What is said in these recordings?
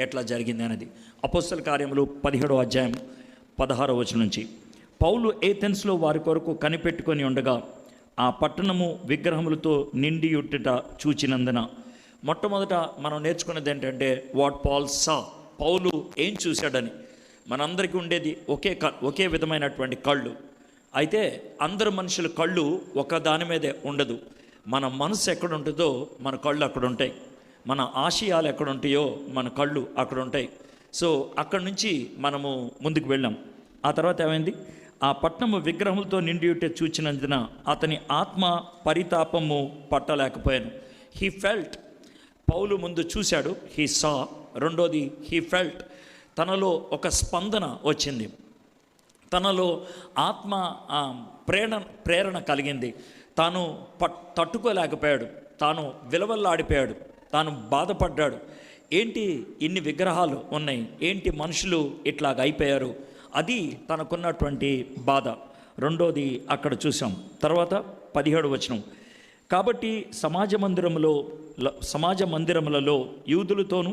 ఎట్లా జరిగింది అనేది. అపోస్తల కార్యములు 17వ అధ్యాయం 16వ వచనం నుంచి, పౌలు ఏథెన్స్లో వారి కొరకు కనిపెట్టుకొని ఉండగా ఆ పట్టణము విగ్రహములతో నిండియుట్టుట చూచినందున. మొట్టమొదట మనం నేర్చుకున్నది ఏంటంటే వాట్ పాల్ సా, పౌలు ఏం చూశాడని. మనందరికీ ఉండేది ఒకే విధమైనటువంటి కళ్ళు. అయితే అందరు మనుషుల కళ్ళు ఒక దాని మీదే ఉండదు. మన మనసు ఎక్కడ ఉంటుందో మన కళ్ళు అక్కడ ఉంటాయి, మన ఆశయాలు ఎక్కడ ఉంటాయో మన కళ్ళు అక్కడ ఉంటాయి. సో అక్కడి నుంచి మనము ముందుకు వెళ్ళాం. ఆ తర్వాత ఏమైంది, ఆ పట్టణము విగ్రహములతో నిండి ఉంటే చూచినందున అతని ఆత్మ పరితాపము పట్టలేకపోయాను. హీ ఫెల్ట్, పౌలు ముందు చూశాడు, హీ సా. రెండోది హీ ఫెల్ట్, తనలో ఒక స్పందన వచ్చింది, తనలో ఆత్మ ప్రేరణ కలిగింది. తాను తట్టుకోలేకపోయాడు, తాను విలవల్లాడిపోయాడు, తాను బాధపడ్డాడు. ఏంటి ఇన్ని విగ్రహాలు ఉన్నాయి, ఏంటి మనుషులు ఇట్లాగ అయిపోయారు, అది తనకున్నటువంటి బాధ. రెండోది అక్కడ చూసాం. తర్వాత 17వ వచనం, కాబట్టి సమాజ మందిరములలో యూదులతోనూ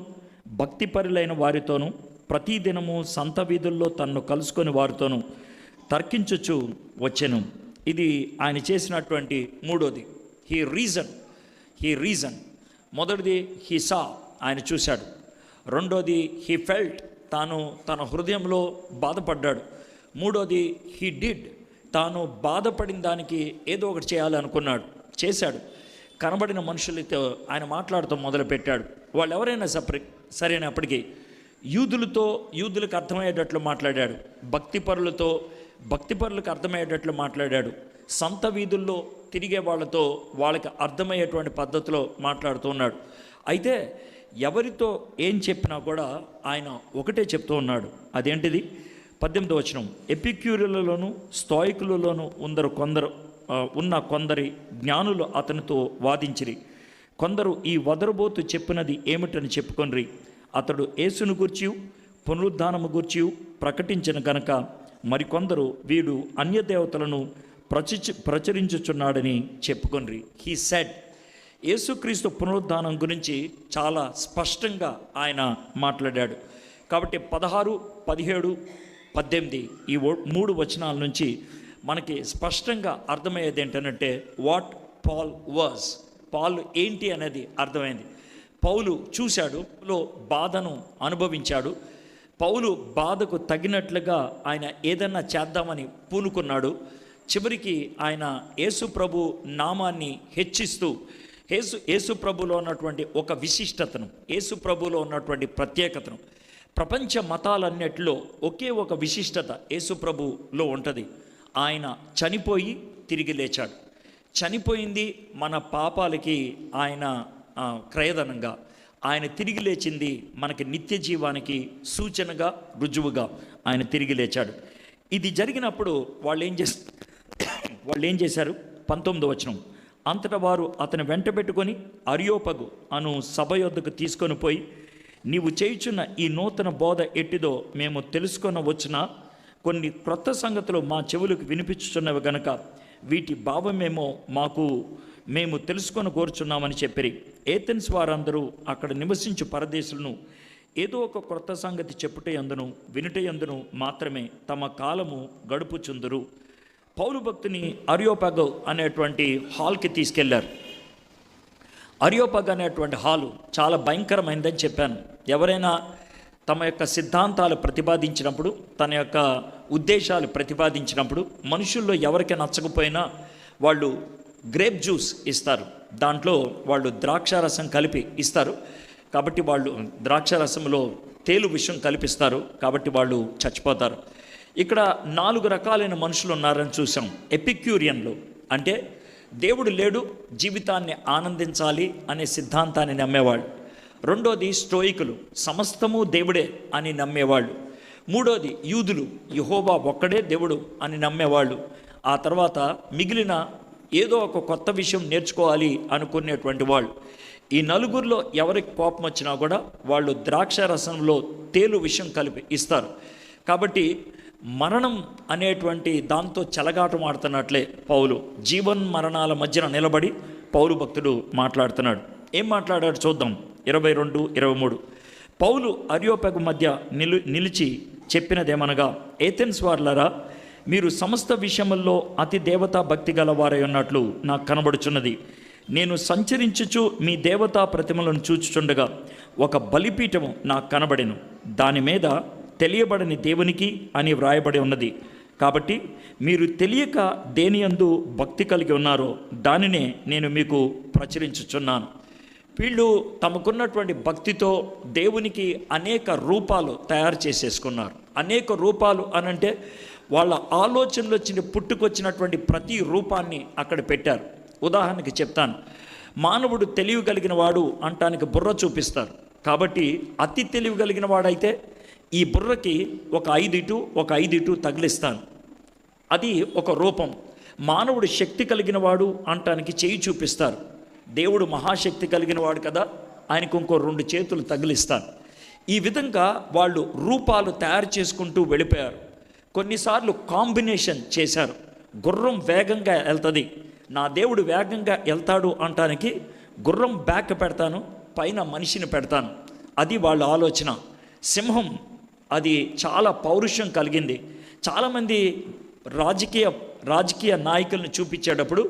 భక్తిపరులైన వారితోనూ ప్రతిదినము సంత వీధుల్లో తన్ను కలుసుకొని వారితోనూ తర్కించుచు వచ్చెను. ఇది ఆయన చేసినటువంటి మూడోది. He reason. మొదటిది హీ సా, ఆయన చూశాడు. రెండోది హీ ఫెల్ట్, తాను తన హృదయంలో బాధపడ్డాడు. మూడోది హీ డిడ్, తాను బాధపడిన దానికి ఏదో ఒకటి చేయాలనుకున్నాడు, చేశాడు. కనబడిన మనుషులతో ఆయన మాట్లాడుతూ మొదలుపెట్టాడు. వాళ్ళు ఎవరైనా సరైనప్పటికీ యూదులకు అర్థమయ్యేటట్లు మాట్లాడాడు, భక్తిపరులకు అర్థమయ్యేటట్లు మాట్లాడాడు, సంత వీధుల్లో తిరిగే వాళ్ళకి అర్థమయ్యేటువంటి పద్ధతిలో మాట్లాడుతూ ఉన్నాడు. అయితే ఎవరితో ఏం చెప్పినా కూడా ఆయన ఒకటే చెప్తూ ఉన్నాడు. అదేంటిది? 18వ వచనం, ఎపిక్యూరులలోను స్తోయికులలోను కొందరి జ్ఞానులు అతనితో వాదించిరి. కొందరు ఈ వదరబోతు చెప్పినది ఏమిటని చెప్పుకొనిరి. అతడు యేసును గూర్చి పునరుద్ధానము గూర్చి ప్రకటించిన కనుక మరికొందరు వీడు అన్యదేవతలను ప్రచురించుచున్నాడని చెప్పుకొనిరి. హీ సెడ్, యేసుక్రీస్తు పునరుద్ధానం గురించి చాలా స్పష్టంగా ఆయన మాట్లాడాడు. కాబట్టి 16, 17, 18 ఈ 3 వచనాల నుంచి మనకి స్పష్టంగా అర్థమయ్యేది ఏంటంటే వాట్ పాల్ వాజ్, పాల్ ఏంటి అనేది అర్థమైంది. పౌలు చూశాడు, బాధను అనుభవించాడు. పౌలు బాధకు తగినట్లుగా ఆయన ఏదన్నా చేద్దామని పూనుకున్నాడు. చివరికి ఆయన యేసు ప్రభు నామాన్ని హెచ్చిస్తూ యేసు ప్రభులో ఉన్నటువంటి ఒక విశిష్టతను, యేసు ప్రభులో ఉన్నటువంటి ప్రత్యేకతను, ప్రపంచ మతాలన్నిటిలో ఒకే ఒక విశిష్టత యేసు ప్రభులో ఉంటుంది. ఆయన చనిపోయి తిరిగి లేచాడు. చనిపోయింది మన పాపాలకి ఆయన క్రయధనంగా, ఆయన తిరిగి లేచింది మనకి నిత్య జీవానికి సూచనగా, రుజువుగా ఆయన తిరిగి లేచాడు. ఇది జరిగినప్పుడు వాళ్ళు ఏం చేశారు? 19వ వచనం, అంతటా వారు అతని వెంట పెట్టుకొని అరియోపగు అను సభ యొద్దకు తీసుకొని పోయి, నీవు చేయుచున్న ఈ నూతన బోధ ఎట్టిదో మేము తెలుసుకొని వచ్చిన కొన్ని క్రొత్త సంగతులు మా చెవులకు వినిపించుచున్నవి గనక వీటి భావమేమో మేము తెలుసుకొని కోరుచున్నామని చెప్పిరి. ఏథెన్స్ వారందరూ అక్కడ నివసించు పరదేశులను ఏదో ఒక క్రొత్త సంగతి చెప్పుటయందును వినుటయందును మాత్రమే తమ కాలము గడుపుచుందురు. పౌలు భక్తుని అరియోపగ అనేటువంటి హాల్కి తీసుకెళ్లారు. అరియోపగ అనేటువంటి హాలు చాలా భయంకరమైందని చెప్పాను. ఎవరైనా తమ యొక్క సిద్ధాంతాలు ప్రతిపాదించినప్పుడు, తన యొక్క ఉద్దేశాలు ప్రతిపాదించినప్పుడు మనుషుల్లో ఎవరికి నచ్చకపోయినా వాళ్ళు గ్రేప్ జ్యూస్ ఇస్తారు, దాంట్లో వాళ్ళు ద్రాక్షారసం కలిపి ఇస్తారు. కాబట్టి వాళ్ళు ద్రాక్షారసంలో తేలు విషం కల్పిస్తారు, కాబట్టి వాళ్ళు చచ్చిపోతారు. ఇక్కడ 4 రకాలైన మనుషులు ఉన్నారని చూసాం. ఎపిక్యూరియన్లు అంటే దేవుడు లేడు, జీవితాన్ని ఆనందించాలి అనే సిద్ధాంతాన్ని నమ్మేవాళ్ళు. రెండోది స్టోయికులు, సమస్తము దేవుడే అని నమ్మేవాళ్ళు. మూడోది యూదులు, యెహోవా ఒక్కడే దేవుడు అని నమ్మేవాళ్ళు. ఆ తర్వాత మిగిలిన ఏదో ఒక కొత్త విషయం నేర్చుకోవాలి అనుకునేటువంటి వాళ్ళు. ఈ నలుగురిలో ఎవరికి కోపం వచ్చినా కూడా వాళ్ళు ద్రాక్షారసంలో తేలు విషయం కలిపి ఇస్తారు. కాబట్టి మరణం అనేటువంటి దాంతో చెలగాటం ఆడుతున్నట్లే పౌలు జీవన్ మరణాల మధ్యన నిలబడి పౌలు భక్తుడు మాట్లాడుతున్నాడు. ఏం మాట్లాడాడు చూద్దాం. 22, 23 పౌలు అరియోపగు మధ్య నిలిచి చెప్పినదేమనగా, ఏథెన్స్ వార్లారా, మీరు సమస్త విషయముల్లో అతి దేవతా భక్తి గలవారై ఉన్నట్లు నాకు కనబడుచున్నది. నేను సంచరించుచు మీ దేవతా ప్రతిమలను చూచుచుండగా ఒక బలిపీఠము నాకు కనబడెను, దాని మీద తెలియబడని దేవునికి అని వ్రాయబడి ఉన్నది. కాబట్టి మీరు తెలియక దేనియందు భక్తి కలిగి ఉన్నారో దానినే నేను మీకు ప్రచురించుచున్నాను. వీళ్ళు తమకున్నటువంటి భక్తితో దేవునికి అనేక రూపాలు తయారు చేసేసుకున్నారు. అనేక రూపాలు అనంటే వాళ్ళ ఆలోచనలు పుట్టుకొచ్చినటువంటి ప్రతి రూపాన్ని అక్కడ పెట్టారు. ఉదాహరణకి చెప్తాను. మానవుడు తెలివి కలిగిన వాడు అంటానికి బుర్ర చూపిస్తారు. కాబట్టి అతి తెలివి కలిగిన వాడైతే ఈ బుర్రకి ఒక 5 ఇటు ఒక 5 ఇటు తగిలిస్తాను, అది ఒక రూపం. మానవుడు శక్తి కలిగిన వాడు అంటానికి చేయి చూపిస్తారు. దేవుడు మహాశక్తి కలిగిన వాడు కదా, ఆయనకు ఇంకో 2 చేతులు తగిలిస్తాను. ఈ విధంగా వాళ్ళు రూపాలు తయారు చేసుకుంటూ వెళ్ళిపోయారు. కొన్నిసార్లు కాంబినేషన్ చేశారు. గుర్రం వేగంగా వెళ్తుంది, నా దేవుడు వేగంగా వెళ్తాడు అంటానికి గుర్రం బ్యాక్ పెడతాను, పైన మనిషిని పెడతాను, అది వాళ్ళ ఆలోచన. సింహం అది చాలా పౌరుషం కలిగింది. చాలామంది రాజకీయ నాయకులను చూపించేటప్పుడు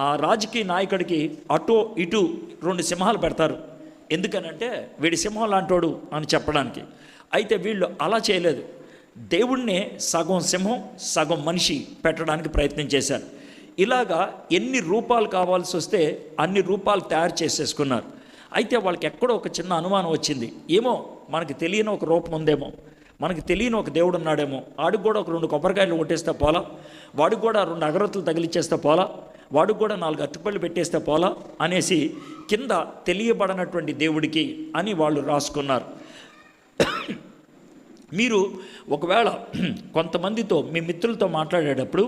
ఆ రాజకీయ నాయకుడికి అటో ఇటు 2 సింహాలు పెడతారు. ఎందుకనంటే వీడి సింహం లాంటోడు అని చెప్పడానికి. అయితే వీళ్ళు అలా చేయలేదు. దేవుణ్ణే సగం సింహం సగం మనిషి పెట్టడానికి ప్రయత్నం చేశారు. ఇలాగా ఎన్ని రూపాలు కావాల్సి వస్తే అన్ని రూపాలు తయారు చేసేసుకున్నారు. అయితే వాళ్ళకి ఎక్కడో ఒక చిన్న అనుమానం వచ్చింది. ఏమో మనకి తెలియని ఒక రూపం ఉందేమో, మనకి తెలియని ఒక దేవుడు ఉన్నాడేమో, వాడికి కూడా ఒక 2 కొబ్బరికాయలు కొట్టేస్తే పోలా, వాడికి కూడా 2 అగరత్తులు తగిలిచ్చేస్తే పోలా, వాడికి కూడా 4 అట్టుపళ్ళు పెట్టేస్తే పోలా అనేసి కింద తెలియబడనటువంటి దేవుడికి అని వాళ్ళు రాసుకున్నారు. మీరు ఒకవేళ కొంతమందితో మీ మిత్రులతో మాట్లాడేటప్పుడు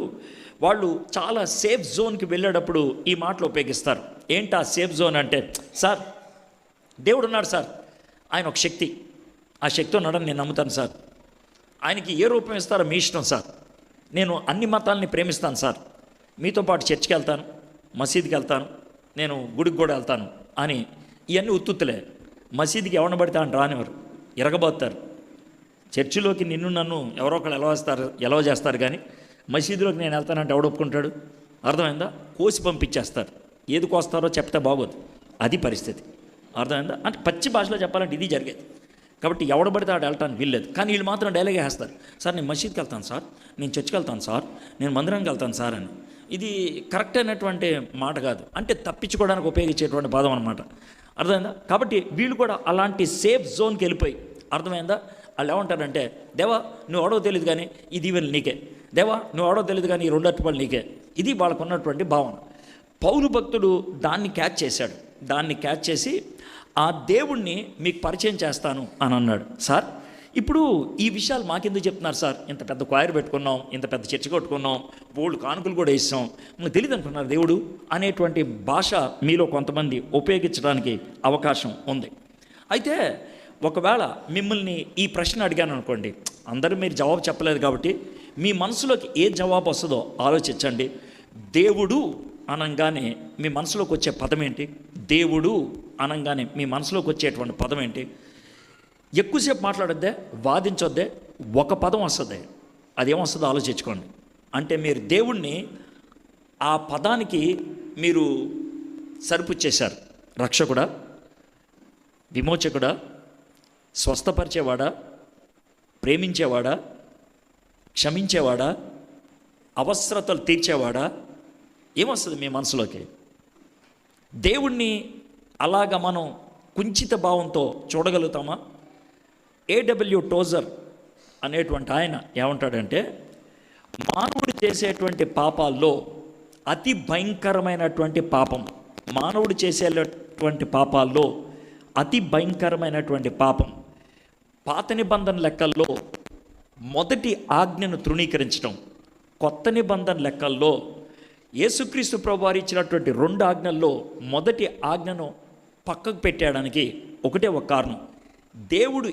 వాళ్ళు చాలా సేఫ్ జోన్కి వెళ్ళేటప్పుడు ఈ మాటలు ఉపయోగిస్తారు. ఏంటి ఆ సేఫ్ జోన్ అంటే, సార్ దేవుడు ఉన్నాడు సార్, ఆయన ఒక శక్తి, ఆ శక్తి ఉన్నాడని నేను నమ్ముతాను సార్, ఆయనకి ఏ రూపం ఇస్తారో మీ ఇష్టం సార్, నేను అన్ని మతాలని ప్రేమిస్తాను సార్, మీతో పాటు చర్చికి వెళ్తాను, మసీదుకి వెళ్తాను, నేను గుడికి కూడా వెళ్తాను అని ఇవన్నీ ఉత్తుత్తులే. మసీదుకి ఎవరిని పడితే అని రానివారు, ఎరగబోతారు. చర్చిలోకి నిన్ను నన్ను ఎవరో ఒకళ్ళు ఎలవ చేస్తారు కానీ మసీదులోకి నేను వెళ్తానంటే ఎవడు ఒప్పుకుంటాడు? అర్థమైందా? కోసి పంపించేస్తారు. ఏది కోస్తారో చెప్తే బాగోదు, అది పరిస్థితి. అర్థమైందా? అంటే పచ్చి భాషలో చెప్పాలంటే ఇది జరిగేది. కాబట్టి ఎవడు పడితే ఆడు వెళ్ళటానికి వీల్లేదు. కానీ వీళ్ళు మాత్రం డైలాగే వేస్తారు, సార్ నేను మసీద్కి వెళ్తాను సార్, నేను చర్చికి వెళ్తాను సార్, నేను మందిరానికి వెళ్తాను సార్ అని. ఇది కరెక్ట్ అయినటువంటి మాట కాదు, అంటే తప్పించుకోవడానికి ఉపయోగించేటువంటి పదం అనమాట. అర్థమైందా? కాబట్టి వీళ్ళు కూడా అలాంటి సేఫ్ జోన్కి వెళ్ళిపోయి, అర్థమైందా, వాళ్ళు ఏమంటారంటే, దేవా నువ్వు ఎవడో తెలియదు కానీ ఈ దీవెనలు నీకే, దేవా నువ్వు ఎవడో తెలియదు కానీ ఈ 2 అరటిపళ్ళు నీకే. ఇది వాళ్ళకు ఉన్నటువంటి భావన. పౌలు భక్తుడు దాన్ని క్యాచ్ చేశాడు. దాన్ని క్యాచ్ చేసి ఆ దేవుణ్ణి మీకు పరిచయం చేస్తాను అని అన్నాడు. సార్ ఇప్పుడు ఈ విషయాలు మాకెందుకు చెప్తున్నారు సార్? ఇంత పెద్ద క్వైర్ పెట్టుకున్నాం, ఇంత పెద్ద చర్చ కొట్టుకున్నాం, బోల్డ్ కానుకలు కూడా ఇస్తాం, మనకు తెలియదు అనుకున్నారు దేవుడు అనేటువంటి భాష మీలో కొంతమంది ఉపయోగించడానికి అవకాశం ఉంది. అయితే ఒకవేళ మిమ్మల్ని ఈ ప్రశ్న అడిగాను అనుకోండి, అందరూ మీరు జవాబు చెప్పలేదు కాబట్టి మీ మనసులోకి ఏ జవాబు వస్తుందో ఆలోచించండి. దేవుడు అనగానే మీ మనసులోకి వచ్చే పదం ఏంటి? దేవుడు అనగానే మీ మనసులోకి వచ్చేటువంటి పదం ఏంటి? ఎక్కువసేపు మాట్లాడొద్దే, వాదించొద్దే, ఒక పదం వస్తుంది. అదేమొస్తుందో ఆలోచించుకోండి. అంటే మీరు దేవుణ్ణి ఆ పదానికి మీరు సరిపుచ్చేశారు. రక్షకుడా, విమోచకుడా, స్వస్థపరిచేవాడా, ప్రేమించేవాడా, క్షమించేవాడా, అవసరతలు తీర్చేవాడా, ఏమొస్తుంది మీ మనసులోకి? దేవుణ్ణి అలాగ మనం కుంచిత భావంతో చూడగలుగుతామా? ఏడబ్ల్యూ టోజర్ అనేటువంటి ఆయన ఏమంటాడంటే, మానవుడు చేసేటువంటి పాపాల్లో అతి భయంకరమైనటువంటి పాపం, మానవుడు చేసేటువంటి పాపాల్లో అతి భయంకరమైనటువంటి పాపం, పాత నిబంధన లెక్కల్లో మొదటి ఆజ్ఞను తృణీకరించడం, కొత్త నిబంధన లెక్కల్లో యేసుక్రీస్తు ప్రభువారు ఇచ్చినటువంటి 2 ఆజ్ఞల్లో మొదటి ఆజ్ఞను పక్కకు పెట్టడానికి ఒకటే ఒక కారణం. దేవుడు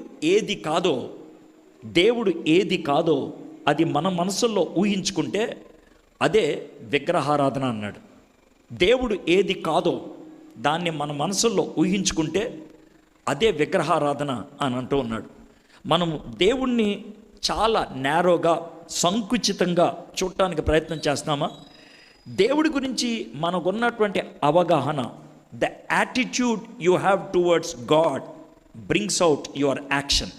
ఏది కాదో అది మన మనసుల్లో ఊహించుకుంటే అదే విగ్రహారాధన అన్నాడు. దేవుడు ఏది కాదో దాన్ని మన మనసుల్లో ఊహించుకుంటే అదే విగ్రహారాధన అని అంటూ ఉన్నాడు. మనము దేవుణ్ణి చాలా నేరోగా, సంకుచితంగా చూడటానికి ప్రయత్నం చేస్తున్నామా? దేవుడి గురించి మనకున్నటువంటి అవగాహన, the attitude you have towards God brings out your action.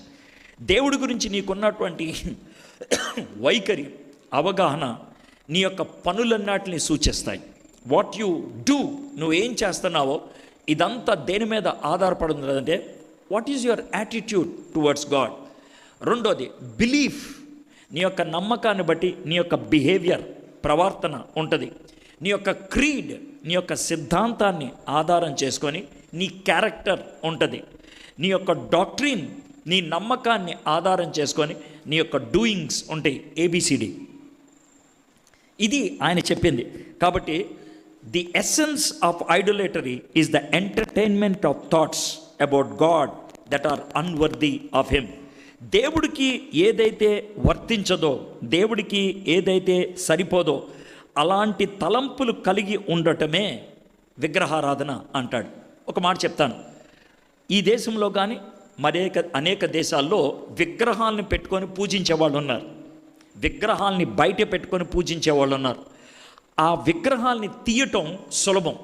దేవుడి గురించి నీకున్నటువంటి వైఖరి, అవగాహన నీ యొక్క పనులన్నిటిని సూచిస్తాయి. వాట్ యు డూ, నువ్వేం చేస్తున్నావో ఇదంతా దేని మీద ఆధారపడుతుంది అంటే what is your attitude towards God. రెండోది బిలీఫ్, నీ యొక్క నమ్మకాన్ని బట్టి నీ యొక్క బిహేవియర్, ప్రవర్తన ఉంటుంది. నీ యొక్క క్రీడ్, నీ యొక్క సిద్ధాంతాన్ని ఆధారం చేసుకొని నీ క్యారెక్టర్ ఉంటుంది. నీ యొక్క డాక్ట్రిన్, నీ నమ్మకాన్ని ఆధారం చేసుకొని నీ యొక్క డూయింగ్స్ ఉంటాయి, ఏబిసిడి. ఇది ఆయన చెప్పింది. కాబట్టి the essence of idolatry is the entertainment of thoughts about God that are unworthy of him. దేవుడికి ఏదైతే వర్తించదో, దేవుడికి ఏదైతే సరిపోదో అలాంటి తలంపులు కలిగి ఉండటమే విగ్రహారాధన అంటాడు. ఒక మాట చెప్తాను, ఈ దేశంలో కానీ అనేక దేశాల్లో విగ్రహాలను పెట్టుకొని పూజించే వాళ్ళు ఉన్నారు. విగ్రహాల్ని బయట పెట్టుకొని పూజించే వాళ్ళు ఉన్నారు. ఆ విగ్రహాల్ని తీయటం సులభం,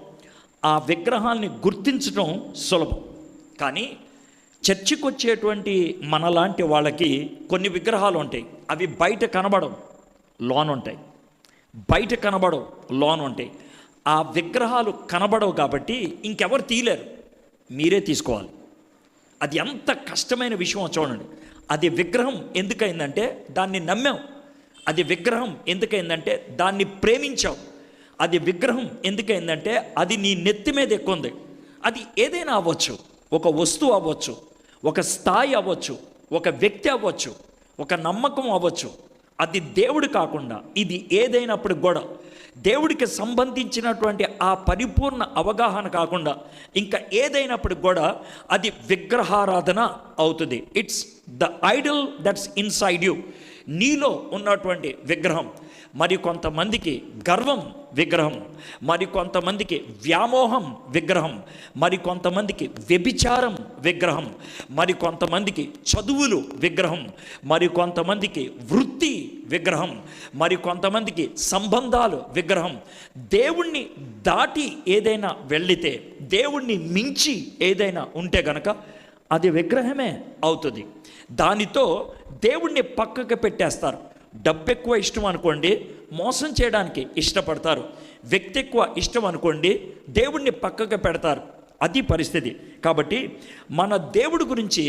ఆ విగ్రహాల్ని గుర్తించటం సులభం. కానీ చర్చికి వచ్చేటువంటి మనలాంటి వాళ్ళకి కొన్ని విగ్రహాలు ఉంటాయి, అవి బయట కనబడవు, లోన్ ఉంటాయి. బయట కనబడవు, లోన్ ఉంటాయి. ఆ విగ్రహాలు కనబడవు కాబట్టి ఇంకెవరు తీయలేరు, మీరే తీసుకోవాలి. అది ఎంత కష్టమైన విషయం చూడండి. అది విగ్రహం ఎందుకైందంటే దాన్ని నమ్మావు. అది విగ్రహం ఎందుకైందంటే దాన్ని ప్రేమించావు. అది విగ్రహం ఎందుకైందంటే అది నీ నెత్తి మీద ఎక్కుంది. అది ఏదైనా అవ్వచ్చు, ఒక వస్తువు అవ్వచ్చు, ఒక స్థాయి అవ్వచ్చు, ఒక వ్యక్తి అవ్వచ్చు, ఒక నమ్మకం అవ్వచ్చు. అది దేవుడు కాకుండా ఇది ఏదైనప్పుడు కూడా దేవుడికి సంబంధించినటువంటి ఆ పరిపూర్ణ అవగాహన కాకుండా ఇంకా ఏదైనప్పుడు కూడా అది విగ్రహారాధన అవుతుంది. It's the Idol that's inside you, నీలో ఉన్నటువంటి విగ్రహం. మరి కొంతమందికి గర్వం విగ్రహం, మరి కొంతమందికి వ్యామోహం విగ్రహం, మరి కొంతమందికి వ్యభిచారం విగ్రహం, మరి కొంతమందికి చదువులు విగ్రహం, మరి కొంతమందికి వృత్తి విగ్రహం, మరి కొంతమందికి సంబంధాలు విగ్రహం. దేవుణ్ణి దాటి ఏదైనా వెళ్ళితే, దేవుణ్ణి మించి ఏదైనా ఉంటే గనక అది విగ్రహమే అవుతుంది. దానితో దేవుణ్ణి పక్కకు పెట్టేస్తారు. డబ్బు ఎక్కువ ఇష్టం అనుకోండి, మోసం చేయడానికి ఇష్టపడతారు. వ్యక్తి ఎక్కువ ఇష్టం అనుకోండి, దేవుణ్ణి పక్కకు పెడతారు. అది పరిస్థితి. కాబట్టి మన దేవుడి గురించి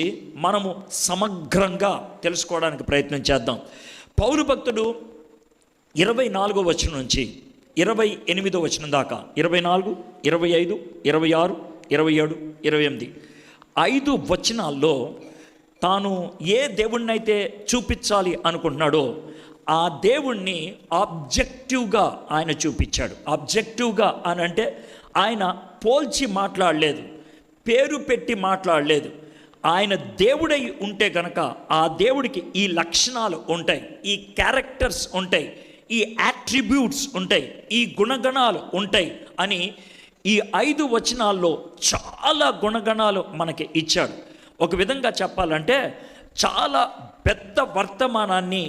మనము సమగ్రంగా తెలుసుకోవడానికి ప్రయత్నం చేద్దాం. పౌలు భక్తుడు 24వ వచనం నుంచి 28వ వచనం దాకా, 24, 25, 26, 27, 28 5 వచనాల్లో తాను ఏ దేవుణ్ణైతే చూపించాలి అనుకుంటున్నాడో ఆ దేవుణ్ణి ఆబ్జెక్టివ్గా ఆయన చూపించాడు. ఆబ్జెక్టివ్గా అని అంటే ఆయన పోల్చి మాట్లాడలేదు, పేరు పెట్టి మాట్లాడలేదు. ఆయన దేవుడై ఉంటే కనుక ఆ దేవుడికి ఈ లక్షణాలు ఉంటాయి, ఈ క్యారెక్టర్స్ ఉంటాయి, ఈ యాట్రిబ్యూట్స్ ఉంటాయి, ఈ గుణగణాలు ఉంటాయి అని ఈ 5 వచనాల్లో చాలా గుణగణాలు మనకి ఇచ్చాడు. ఒక విధంగా చెప్పాలంటే చాలా పెద్ద వర్తమానాన్ని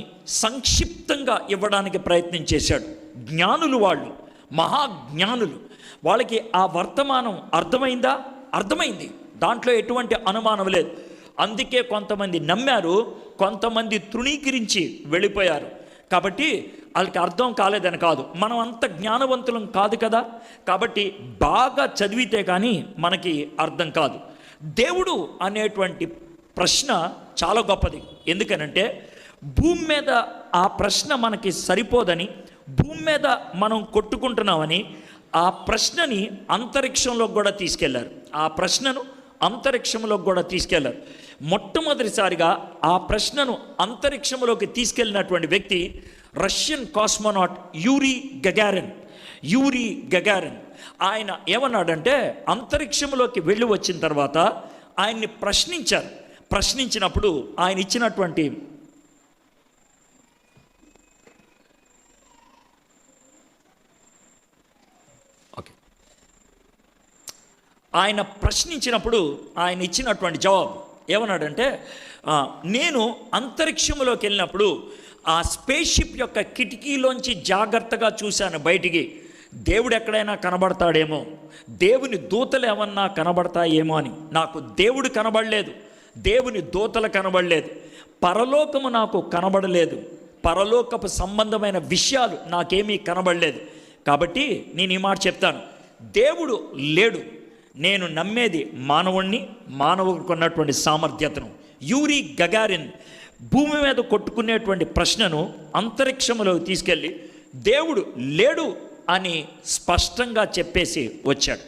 సంక్షిప్తంగా ఇవ్వడానికి ప్రయత్నం చేశాడు. జ్ఞానులు వాళ్ళు, మహాజ్ఞానులు, వాళ్ళకి ఆ వర్తమానం అర్థమైందా? అర్థమైంది, దాంట్లో ఎటువంటి అనుమానం లేదు. అందుకే కొంతమంది నమ్మారు, కొంతమంది తృణీకరించి వెళ్ళిపోయారు. కాబట్టి వాళ్ళకి అర్థం కాలేదని కాదు, మనం అంత జ్ఞానవంతులం కాదు కదా, కాబట్టి బాగా చదివితే కానీ మనకి అర్థం కాదు. దేవుడు అనేటువంటి ప్రశ్న చాలా గొప్పది. ఎందుకనంటే భూమి మీద ఆ ప్రశ్న మనకి సరిపోదని, భూమి మీద మనం కొట్టుకుంటున్నామని ఆ ప్రశ్నని అంతరిక్షంలోకి కూడా తీసుకెళ్లారు. ఆ ప్రశ్నను అంతరిక్షంలోకి కూడా తీసుకెళ్లారు. మొట్టమొదటిసారిగా ఆ ప్రశ్నను అంతరిక్షంలోకి తీసుకెళ్ళినటువంటి వ్యక్తి రష్యన్ కాస్మోనాట్ యూరీ గగారిన్. ఆయన ఏమన్నాడంటే అంతరిక్షంలోకి వెళ్ళి వచ్చిన తర్వాత ఆయన్ని ప్రశ్నించారు. ప్రశ్నించినప్పుడు ఆయన ఇచ్చినటువంటి ఆయన ప్రశ్నించినప్పుడు ఆయన ఇచ్చినటువంటి జవాబు ఏమన్నాడంటే, నేను అంతరిక్షంలోకి వెళ్ళినప్పుడు ఆ స్పేస్ షిప్ యొక్క కిటికీలోంచి జాగ్రత్తగా చూశాను బయటికి. దేవుడు ఎక్కడైనా కనబడతాడేమో, దేవుని దూతలు ఏమన్నా కనబడతాయేమో అని. నాకు దేవుడు కనబడలేదు, దేవుని దూతలు కనబడలేదు, పరలోకము నాకు కనబడలేదు, పరలోకపు సంబంధమైన విషయాలు నాకేమీ కనబడలేదు. కాబట్టి నేను ఈ మాట చెప్తాను, దేవుడు లేడు. నేను నమ్మేది మానవుణ్ణి, మానవుడికి ఉన్నటువంటి సామర్థ్యతను. యూరీ గగారిన్ భూమి మీద కొట్టుకునేటువంటి ప్రశ్నను అంతరిక్షంలోకి తీసుకెళ్ళి దేవుడు లేడు అని స్పష్టంగా చెప్పేసి వచ్చాడు.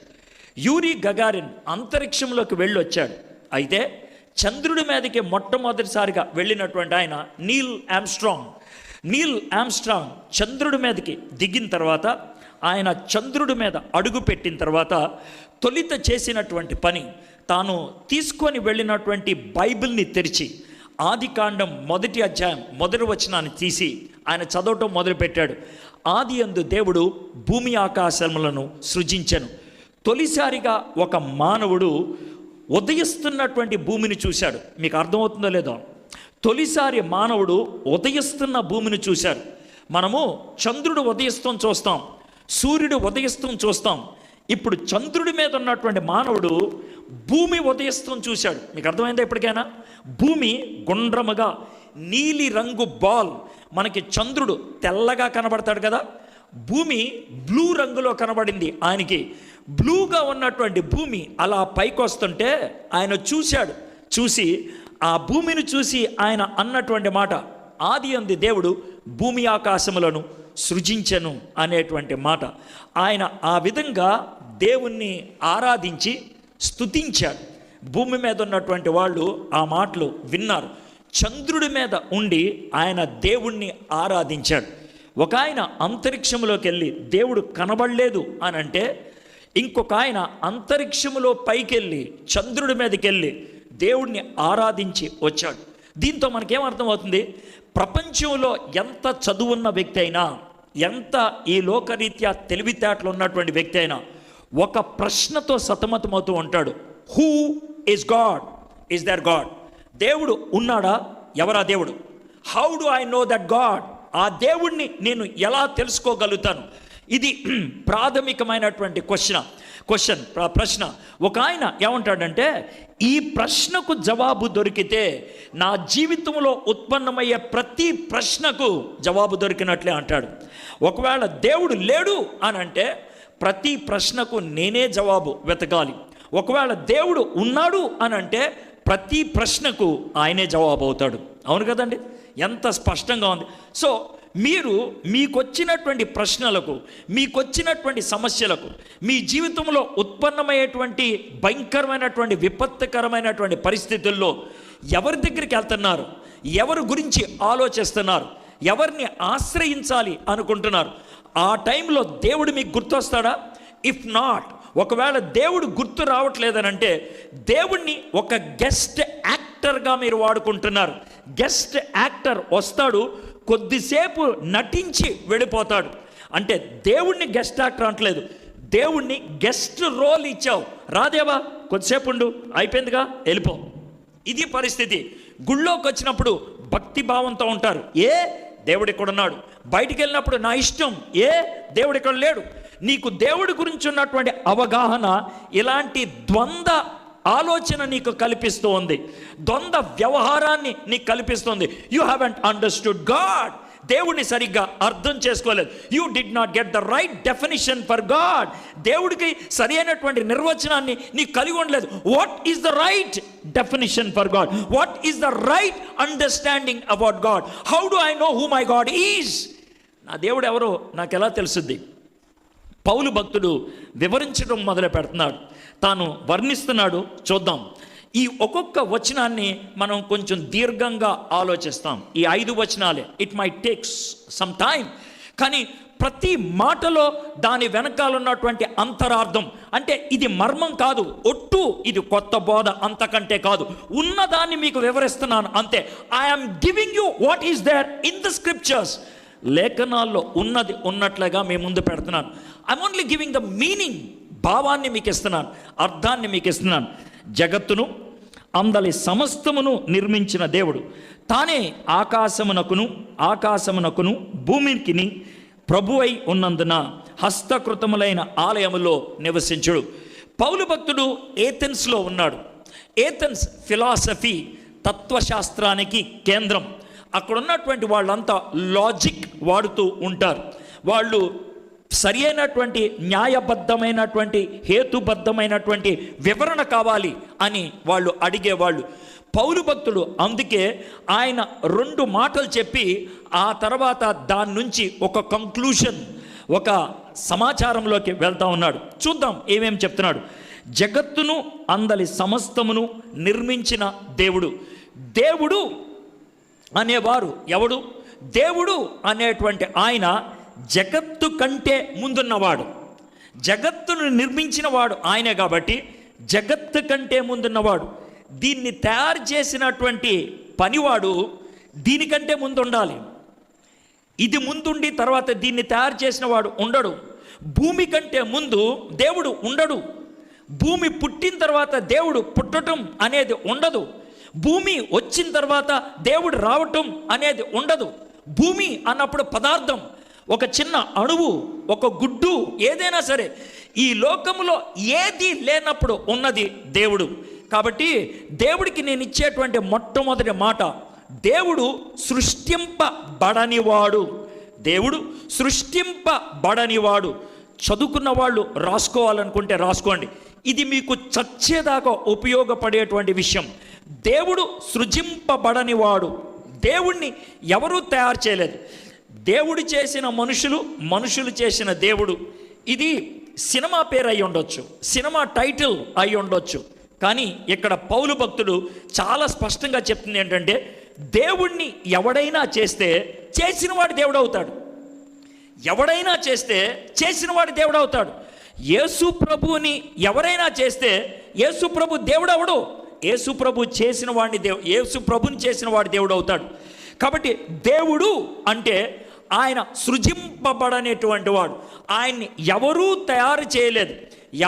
యూరీ గగారిన్ అంతరిక్షంలోకి వెళ్ళి వచ్చాడు. అయితే చంద్రుడి మీదకి మొట్టమొదటిసారిగా వెళ్ళినటువంటి ఆయన నీల్ ఆమ్స్ట్రాంగ్ చంద్రుడి మీదకి దిగిన తర్వాత, ఆయన చంద్రుడి మీద అడుగు పెట్టిన తర్వాత తొలిత చేసినటువంటి పని, తాను తీసుకొని వెళ్ళినటువంటి బైబిల్ని తెరిచి ఆదికాండం 1వ అధ్యాయం 1వ వచనాన్ని తీసి ఆయన చదవటం మొదలుపెట్టాడు. ఆది యందు దేవుడు భూమి ఆకాశములను సృజించెను. తొలిసారిగా ఒక మానవుడు ఉదయిస్తున్నటువంటి భూమిని చూశాడు. మీకు అర్థమవుతుందో లేదో, తొలిసారి మానవుడు ఉదయిస్తున్న భూమిని చూశాడు. మనము చంద్రుడు ఉదయిస్తాం చూస్తాం, సూర్యుడు ఉదయిస్తాం చూస్తాం. ఇప్పుడు చంద్రుడి మీద ఉన్నటువంటి మానవుడు భూమి ఉదయిస్తాం చూశాడు. మీకు అర్థమైందా ఇప్పటికైనా? భూమి గుండ్రముగా నీలి రంగు బాల్. మనకి చంద్రుడు తెల్లగా కనబడతాడు కదా, భూమి బ్లూ రంగులో కనబడింది ఆయనకి. బ్లూగా ఉన్నటువంటి భూమి అలా పైకి వస్తుంటే ఆయన చూశాడు. చూసి ఆ భూమిని చూసి ఆయన అన్నటువంటి మాట, ఆది యందు దేవుడు భూమి ఆకాశములను సృజించెను అనేటువంటి మాట. ఆయన ఆ విధంగా దేవుణ్ణి ఆరాధించి స్తుతించాడు. భూమి మీద ఉన్నటువంటి వాళ్ళు ఆ మాటలు విన్నారు. చంద్రుడి మీద ఉండి ఆయన దేవుణ్ణి ఆరాధించాడు. ఒక ఆయన అంతరిక్షంలోకి వెళ్ళి దేవుడు కనబడలేదు అని అంటే, ఇంకొక ఆయన అంతరిక్షములో పైకెళ్ళి చంద్రుడి మీదకి వెళ్ళి దేవుణ్ణి ఆరాధించి వచ్చాడు. దీంతో మనకేమర్థమవుతుంది? ప్రపంచంలో ఎంత చదువున్న వ్యక్తి అయినా, ఎంత ఈ లోకరీత్యా తెలివితేటలు ఉన్నటువంటి వ్యక్తి అయినా ఒక ప్రశ్నతో సతమతమవుతూ ఉంటాడు. Who is God? Is there God? దేవుడు ఉన్నాడా? ఎవరా దేవుడు? How do I know that God? ఆ దేవుణ్ణి నేను ఎలా తెలుసుకోగలుగుతాను? ఇది ప్రాథమికమైనటువంటి ప్రశ్న. ఒక ఆయన ఏమంటాడంటే, ఈ ప్రశ్నకు జవాబు దొరికితే నా జీవితంలో ఉత్పన్నమయ్యే ప్రతి ప్రశ్నకు జవాబు దొరికినట్లే అంటాడు. ఒకవేళ దేవుడు లేడు అని అంటే ప్రతి ప్రశ్నకు నేనే జవాబు వెతకాలి. ఒకవేళ దేవుడు ఉన్నాడు అని అంటే ప్రతి ప్రశ్నకు ఆయనే జవాబు అవుతాడు. అవును కదండి? ఎంత స్పష్టంగా ఉంది. సో మీరు మీకొచ్చినటువంటి ప్రశ్నలకు, మీకొచ్చినటువంటి సమస్యలకు, మీ జీవితంలో ఉత్పన్నమయ్యేటువంటి భయంకరమైనటువంటి విపత్తుకరమైనటువంటి పరిస్థితుల్లో ఎవరి దగ్గరికి వెళ్తున్నారు, ఎవరి గురించి ఆలోచిస్తున్నారు, ఎవరిని ఆశ్రయించాలి అనుకుంటున్నారు, ఆ టైంలో దేవుడు మీకు గుర్తొస్తాడా? ఇఫ్ నాట్, ఒకవేళ దేవుడు గుర్తు రావట్లేదనంటే దేవుణ్ణి ఒక గెస్ట్ యాక్టర్గా మీరు వాడుకుంటున్నారు. గెస్ట్ యాక్టర్ వస్తాడు, కొద్దిసేపు నటించి వెళ్ళిపోతాడు. అంటే దేవుణ్ణి గెస్ట్ యాక్టర్ అంటలేదు, దేవుణ్ణి గెస్ట్ రోల్ ఇచ్చావు. రాదేవా, కొద్దిసేపు ఉండు, అయిపోయిందిగా, వెళ్ళిపో. ఇది పరిస్థితి. గుళ్ళోకి వచ్చినప్పుడు భక్తి భావంతో ఉంటారు. దేవుడు ఇక్కడ ఉన్నాడు. బయటికి వెళ్ళినప్పుడు నా ఇష్టం. దేవుడు ఇక్కడ లేడు. నీకు దేవుడి గురించి ఉన్నటువంటి అవగాహన ఇలాంటి ద్వంద్వ ఆలోచన నీకు కల్పిస్తూ ఉంది, ద్వంద్వ వ్యవహారాన్ని నీకు కల్పిస్తుంది. You haven't understood God. దేవుడిని సరిగ్గా అర్థం చేసుకోలేదు. You did not get the right definition for God. దేవుడికి సరి అయినటువంటి నిర్వచనాన్ని నీకు కలిగి ఉండలేదు. What is the right definition for God? What is the right understanding about God? How do I know who my God is? నా దేవుడు ఎవరో నాకు ఎలా తెలుస్తుంది? పౌలు భక్తుడు వివరించడం మొదలు పెడుతున్నాడు, తాను వర్ణిస్తున్నాడు. చూద్దాం. ఈ ఒక్కొక్క వచనాన్ని మనం కొంచెం దీర్ఘంగా ఆలోచిస్తాం. ఈ 5 వచనాలే. It might takes some time, కానీ ప్రతి మాటలో దాని వెనకాల ఉన్నటువంటి అంతరార్థం, అంటే ఇది మర్మం కాదు, ఒట్టు ఇది కొత్త బోధ, అంతకంటే కాదు. ఉన్నదాన్ని మీకు వివరిస్తున్నాను అంతే. I'm giving you what is there in the scriptures. లేఖనాల్లో ఉన్నది ఉన్నట్లుగా మీ ముందు పెడుతున్నాను. I'm only giving the meaning భావాన్ని మీకు ఇస్తున్నాను, అర్థాన్ని మీకు ఇస్తున్నాను. జగత్తును అందలి సమస్తమును నిర్మించిన దేవుడు తానే ఆకాశమునకును భూమికిని ప్రభువై ఉన్నందున హస్తకృతములైన ఆలయములో నివసించుడు. పౌలు భక్తుడు ఏథెన్స్లో ఉన్నాడు. ఏథెన్స్ ఫిలాసఫీ, తత్వశాస్త్రానికి కేంద్రం. అక్కడ ఉన్నటువంటి వాళ్ళంతా లాజిక్ వాడుతూ ఉంటారు. వాళ్ళు సరి అయినటువంటి న్యాయబద్ధమైనటువంటి హేతుబద్ధమైనటువంటి వివరణ కావాలి అని వాళ్ళు అడిగేవాళ్ళు. పౌలు భక్తుడు అందుకే ఆయన 2 మాటలు చెప్పి ఆ తర్వాత దాని నుంచి ఒక కంక్లూషన్, ఒక సమాచారంలోకి వెళ్తా ఉన్నాడు. చూద్దాం ఏమేం చెప్తున్నాడు. జగత్తును అందలి సమస్తమును నిర్మించిన దేవుడు. దేవుడు అనేవారు ఎవడు? దేవుడు అనేటువంటి ఆయన జగత్తు కంటే ముందున్నవాడు. జగత్తును నిర్మించిన వాడు ఆయనే కాబట్టి జగత్తు కంటే ముందున్నవాడు. దీన్ని తయారు చేసినటువంటి పనివాడు దీనికంటే ముందు ఉండాలి. ఇది ముందుండి తర్వాత దీన్ని తయారు చేసిన వాడు ఉండడు. భూమి కంటే ముందు దేవుడు ఉండడు. భూమి పుట్టిన తర్వాత దేవుడు పుట్టడం అనేది ఉండదు. భూమి వచ్చిన తర్వాత దేవుడు రావటం అనేది ఉండదు. భూమి అన్నప్పుడు పదార్థం, ఒక చిన్న అణువు, ఒక గుడ్డు, ఏదైనా సరే ఈ లోకములో ఏది లేనప్పుడు ఉన్నది దేవుడు. కాబట్టి దేవుడికి నేను ఇచ్చేటువంటి మొట్టమొదటి మాట, దేవుడు సృష్టింపబడనివాడు. దేవుడు సృష్టింపబడనివాడు. చదువుకున్న వాళ్ళు రాసుకోవాలనుకుంటే రాసుకోండి. ఇది మీకు చచ్చేదాకా ఉపయోగపడేటువంటి విషయం. దేవుడు సృజింపబడనివాడు. దేవుణ్ణి ఎవరూ తయారు చేయలేదు. దేవుడు చేసిన మనుషులు చేసిన దేవుడు. ఇది సినిమా పేరు అయి ఉండొచ్చు, సినిమా టైటిల్ అయి ఉండొచ్చు. కానీ ఇక్కడ పౌలు భక్తుడు చాలా స్పష్టంగా చెప్తుంది ఏంటంటే, దేవుణ్ణి ఎవడైనా చేస్తే చేసినవాడు దేవుడు అవుతాడు. ఎవడైనా చేస్తే చేసినవాడు దేవుడు అవుతాడు. యేసు ప్రభుని ఎవరైనా చేస్తే యేసు ప్రభు దేవుడు అవడు. యేసు ప్రభు చేసిన వాడిని యేసు ప్రభుని చేసిన వాడు దేవుడు అవుతాడు. కాబట్టి దేవుడు అంటే ఆయన సృజింపబడనేటువంటి వాడు. ఆయన్ని ఎవరూ తయారు చేయలేదు,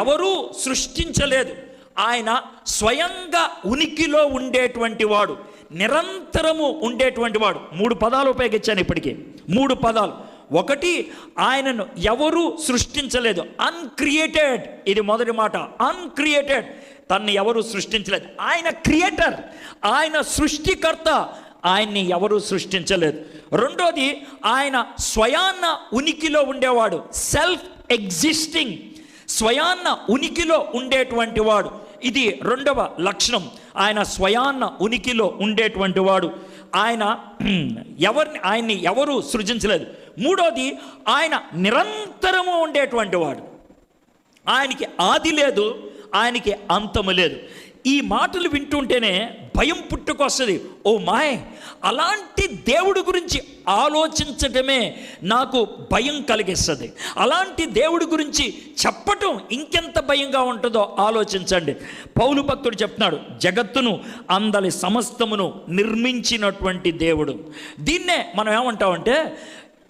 ఎవరూ సృష్టించలేదు. ఆయన స్వయంగా ఉనికిలో ఉండేటువంటి వాడు, నిరంతరము ఉండేటువంటి వాడు. 3 పదాలు ఉపయోగించాను ఇప్పటికీ, 3 పదాలు. ఒకటి, ఆయనను ఎవరూ సృష్టించలేదు, అన్క్రియేటెడ్. ఇది మొదటి మాట, అన్క్రియేటెడ్. తన్ని ఎవరు సృష్టించలేదు. ఆయన క్రియేటర్, ఆయన సృష్టికర్త. ఆయన్ని ఎవరూ సృష్టించలేదు. రెండోది, ఆయన స్వయాన్న ఉనికిలో ఉండేవాడు, సెల్ఫ్ ఎగ్జిస్టింగ్, స్వయాన్న ఉనికిలో ఉండేటువంటి వాడు. ఇది 2వ లక్షణం. ఆయన స్వయాన్న ఉనికిలో ఉండేటువంటి వాడు. ఆయన్ని ఎవరు సృజించలేదు. మూడోది, ఆయన నిరంతరము ఉండేటువంటి వాడు. ఆయనకి ఆది లేదు, ఆయనకి అంతము లేదు. ఈ మాటలు వింటుంటేనే భయం పుట్టుకొస్తుంది. ఓ మాయ్, అలాంటి దేవుడి గురించి ఆలోచించటమే నాకు భయం కలిగిస్తుంది. అలాంటి దేవుడి గురించి చెప్పటం ఇంకెంత భయంగా ఉంటుందో ఆలోచించండి. పౌలు భక్తుడు చెప్తున్నాడు, జగత్తును అందలి సమస్తమును నిర్మించినటువంటి దేవుడు. దీన్నే మనం ఏమంటామంటే,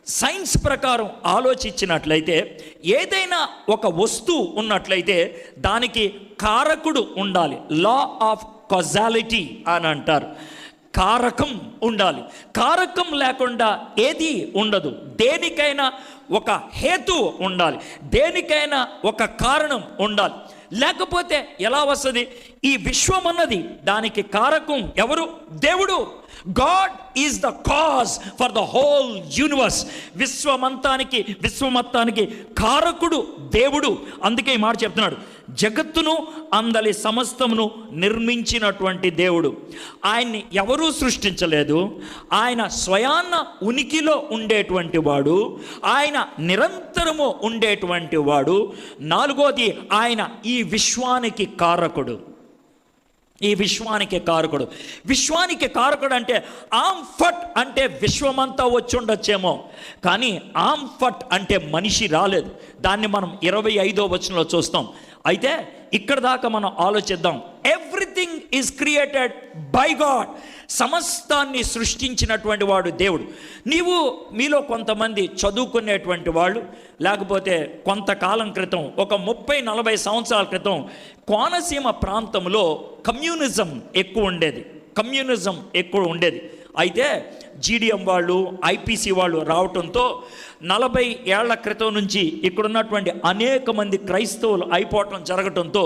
సైన్స్ ప్రకారం ఆలోచించినట్లయితే ఏదైనా ఒక వస్తువు ఉన్నట్లయితే దానికి కారకుడు ఉండాలి. లా ఆఫ్ కాజాలిటీ అని అంటారు. కారకం ఉండాలి. కారకం లేకుండా ఏది ఉండదు. దేనికైనా ఒక హేతు ఉండాలి, దేనికైనా ఒక కారణం ఉండాలి. లేకపోతే ఎలా వస్తుంది? ఈ విశ్వం అన్నది దానికి కారకం ఎవరు? దేవుడు. God is the cause for the whole universe. విశ్వమత్తానికి కారకుడు దేవుడు. అందుకే ఈ మాట చెప్తున్నాడు, జగత్తును అందలి సమస్తమును నిర్మించినటువంటి దేవుడు. ఆయన్ని ఎవరూ సృష్టించలేదు. ఆయన స్వయాన్న ఉనికిలో ఉండేటువంటి వాడు. ఆయన నిరంతరము ఉండేటువంటి వాడు. 4వది, ఆయన ఈ విశ్వానికి కారకుడు. ఈ విశ్వానికి కారకుడు. విశ్వానికి కారకుడు అంటే ఆంఫట్ అంటే విశ్వమంతా వచ్చి ఉండొచ్చేమో, కానీ ఆంఫట్ అంటే మనిషి రాలేదు. దాన్ని మనం 25వ వచనంలో చూస్తాం. అయితే ఇక్కడ దాకా మనం ఆలోచిద్దాం. Everything is created by God. సమస్తాన్ని సృష్టించినటువంటి వాడు దేవుడు. మీలో కొంతమంది చదువుకునేటువంటి వాళ్ళు, లేకపోతే కొంతకాలం క్రితం, ఒక 30-40 సంవత్సరాల క్రితం కోనసీమ ప్రాంతంలో కమ్యూనిజం ఎక్కువ ఉండేది. అయితే జీడిఎం వాళ్ళు, ఐపీసీ వాళ్ళు రావటంతో 40 ఏళ్ల క్రితం నుంచి ఇక్కడున్నటువంటి అనేక మంది క్రైస్తవులు అయిపోవటం జరగటంతో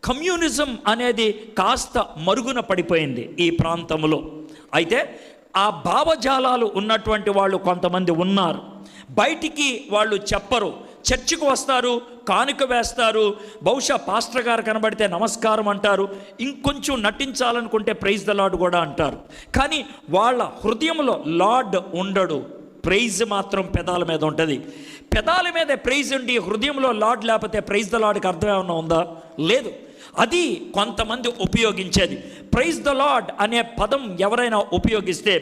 కమ్యూనిజం అనేది కాస్త మరుగున పడిపోయింది ఈ ప్రాంతంలో. అయితే ఆ భావజాలాలు ఉన్నటువంటి వాళ్ళు కొంతమంది ఉన్నారు. బయటికి వాళ్ళు చెప్పరు, చర్చికి వస్తారు, కానుక వేస్తారు, బహుశా పాస్టర్ గారు కనబడితే నమస్కారం అంటారు, ఇంకొంచెం నటించాలనుకుంటే ప్రైజ్ ద లార్డ్ కూడా అంటారు. కానీ వాళ్ళ హృదయంలో లార్డ్ ఉండడు. ప్రైజ్ మాత్రం పెదాల మీద ఉంటుంది. పెదాల మీద ప్రైజ్ ఉండి హృదయంలో లార్డ్ లేకపోతే ప్రైజ్ ద లార్డ్కి అర్థం ఏమన్నా ఉందా? లేదు. అది కొంతమంది ఉపయోగించేది. ప్రైజ్ ద లార్డ్ అనే పదం ఎవరైనా ఉపయోగిస్తే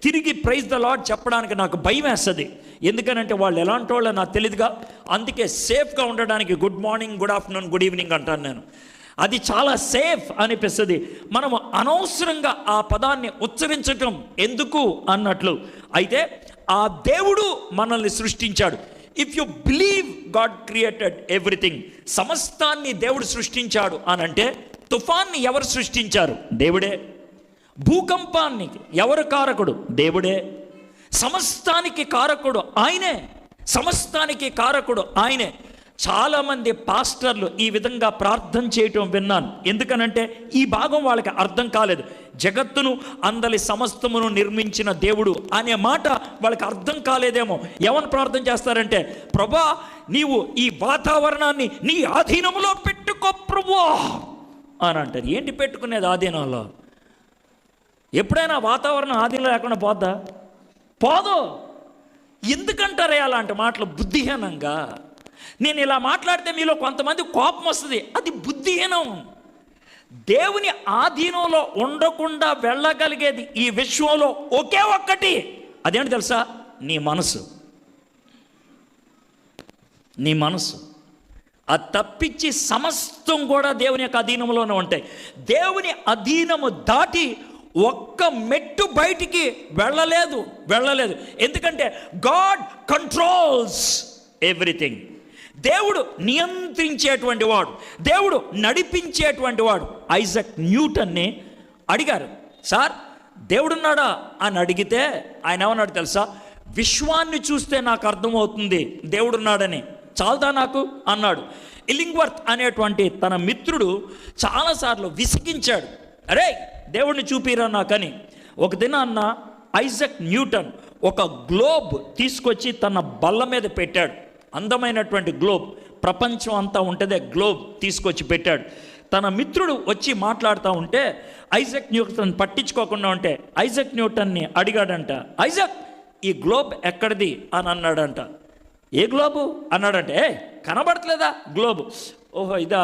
తిరిగి ప్రైజ్ ద లార్డ్ చెప్పడానికి నాకు భయం వేస్తుంది. ఎందుకనంటే వాళ్ళు ఎలాంటి వాళ్ళో నాకు తెలియదుగా. అందుకే సేఫ్గా ఉండడానికి good morning, good afternoon, good evening అంటాను నేను. అది చాలా సేఫ్ అనిపిస్తుంది. మనము అనవసరంగా ఆ పదాన్ని ఉచ్చరించటం ఎందుకు అన్నట్లు. అయితే ఆ దేవుడు మనల్ని సృష్టించాడు. If you believe God created everything, సమస్తాన్ని దేవుడు సృష్టించాడు అనంటే తుఫాన్ని ఎవరు సృష్టించారు? దేవుడే. భూకంపానికి ఎవరు కారకుడు? దేవుడే. సమస్తానికి కారకుడు ఆయనే. చాలామంది పాస్టర్లు ఈ విధంగా ప్రార్థన చేయటం విన్నాను. ఎందుకనంటే ఈ భాగం వాళ్ళకి అర్థం కాలేదు. జగత్తును అందలి సమస్తమును నిర్మించిన దేవుడు అనే మాట వాళ్ళకి అర్థం కాలేదేమో. ఏమని ప్రార్థన చేస్తారంటే, ప్రభా నీవు ఈ వాతావరణాన్ని నీ ఆధీనంలో పెట్టుకో ప్రభా అని అంటారు. ఏంటి పెట్టుకునేది ఆధీనంలో? ఎప్పుడైనా వాతావరణం ఆధీనం లేకుండా పోదు. ఎందుకంటారే అలాంటి మాటలు బుద్ధిహీనంగా? నేను ఇలా మాట్లాడితే మీలో కొంతమంది కోపం వస్తుంది. అది బుద్ధిహీనం. దేవుని ఆధీనంలో ఉండకుండా వెళ్ళగలిగేది ఈ విశ్వంలో ఒకే ఒక్కటి. అదేంటి తెలుసా? నీ మనసు. అది తప్పించి సమస్తం కూడా దేవుని యొక్క అధీనంలోనే ఉంటాయి. దేవుని అధీనము దాటి ఒక్క మెట్టు బయటికి వెళ్ళలేదు. ఎందుకంటే గాడ్ కంట్రోల్స్ ఎవ్రీథింగ్. దేవుడు నియంత్రించేటువంటి వాడు, దేవుడు నడిపించేటువంటి వాడు. ఐజాక్ న్యూటన్ని అడిగారు, సార్ దేవుడున్నాడా అని అడిగితే ఆయన ఏమన్నాడు తెలుసా? విశ్వాన్ని చూస్తే నాకు అర్థమవుతుంది దేవుడున్నాడని, చాలదా నాకు అన్నాడు. ఇల్లింగ్వర్త్ అనేటువంటి తన మిత్రుడు చాలాసార్లు విసిగించాడు, అరే దేవుడిని చూపిరా నాకని. ఒక దినాన్న ఐజాక్ న్యూటన్ ఒక గ్లోబ్ తీసుకొచ్చి తన బల్ల మీద పెట్టాడు. అందమైనటువంటి గ్లోబ్, ప్రపంచం అంతా ఉంటుందే గ్లోబ్ తీసుకొచ్చి పెట్టాడు. తన మిత్రుడు వచ్చి మాట్లాడుతూ ఉంటే ఐజాక్ న్యూటన్ పట్టించుకోకుండా ఉంటే ఐజాక్ న్యూటన్ని అడిగాడంట, ఐజాక్ ఈ గ్లోబ్ ఎక్కడిది అని అన్నాడంట. ఏ గ్లోబు అన్నాడంటే, కనబడట్లేదా గ్లోబు? ఓహో ఇదా